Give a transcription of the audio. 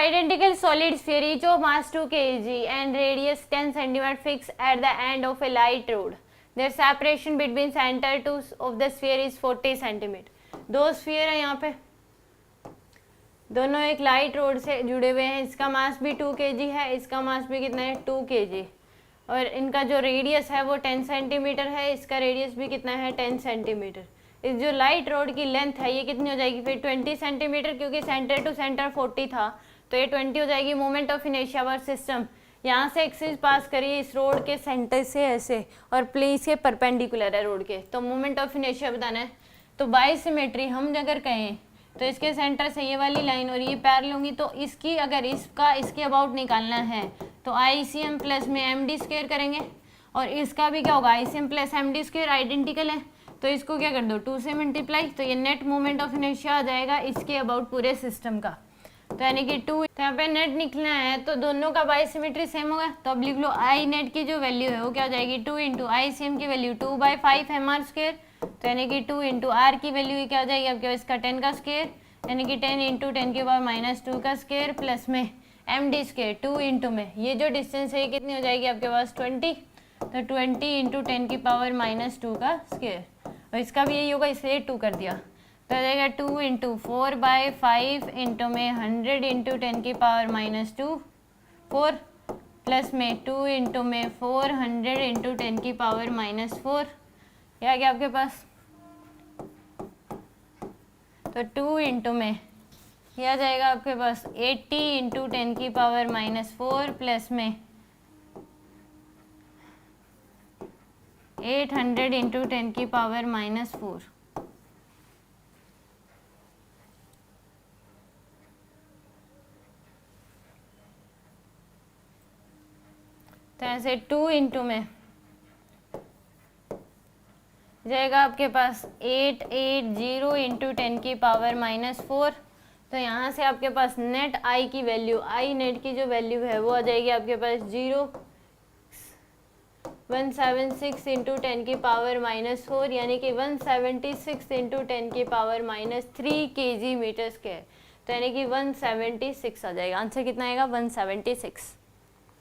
identical solid sphere each of mass 2 kg and radius 10 cm fixed at the end of a light rod. Their separation between center to of the sphere is 40 cm. दो sphere है यहाँ पे, दोनों एक light road से जुड़े हुए हैं. इसका मास भी 2 kg है, इसका मास भी कितना है 2 kg, और इनका जो रेडियस है वो 10 सेंटीमीटर है, इसका रेडियस भी कितना है 10 सेंटीमीटर. इस जो लाइट रोड की लेंथ है ये कितनी हो जाएगी फिर 20 सेंटीमीटर, क्योंकि सेंटर टू सेंटर 40 था तो ये 20 हो जाएगी. Moment of inertia work system, यहाँ से एक्सिस पास करिए इस रोड के सेंटर से ऐसे, और प्लेन से परपेंडिकुलर है रोड के, तो मोमेंट ऑफ इनर्शिया बताना है. तो बाई सिमेट्री हम अगर कहें तो इसके सेंटर से ये वाली लाइन और ये पैरेलल होंगी, तो इसकी अगर इसका इसके अबाउट निकालना है तो ICM प्लस में MD स्क्वायर करेंगे, और इसका भी क्या होगा ICM plus MD square identical है, तो इसको क्या कर दो 2 से मल्टीप्लाई, तो ये नेट मोमेंट ऑफ इनर्शिया आ जाएगा इसके अबाउट पूरे सिस्टम का. तो यानी कि 2, तो यहाँ पे नेट निकलना है तो दोनों का बाई सिमेट्री सेम होगा, तो अब लिख लो आई नेट की जो वैल्यू है वो क्या हो जाएगी 2 इंटू ICM की वैल्यू 2/5 mr स्क्वायर, तो यानी कि 2 इंटू आर की वैल्यू क्या हो जाएगी आपके पास इसका 10 का स्क्वायर, यानी कि 10 इंटू 10 के पावर -2 का स्क्वायर प्लस में MD स्क्वायर 2 इंटू में ये जो डिस्टेंस है ये कितनी हो जाएगी आपके पास 20, तो 20 इंटू 10 की पावर -2 का स्क्वायर, और इसका भी यही होगा इसलिए 2 कर दिया, तो आ जाएगा 2 इंटू 4/5 इंटू में 100 इंटू 10 की पावर -2 4 प्लस में 2 इंटू में 400 इंटू 10 की पावर -4, यह आ गया आपके पास. तो 2 इंटू में यह आ जाएगा आपके पास 80 इंटू 10 की पावर -4 प्लस में 800 इंटू 10 की पावर -4. तो ऐसे 2 इंटू में जाएगा आपके पास 880 इंटू 10 की पावर -4, तो यहाँ से आपके पास नेट आई की वैल्यू, आई नेट की जो वैल्यू है वो आ जाएगी आपके पास 176 इंटू 10 की पावर -4, यानी कि 176 इंटू 10 की पावर -3 kg मीटर स्क्वायर, तो यानी कि 176 आ जाएगा. आंसर कितना आएगा 176.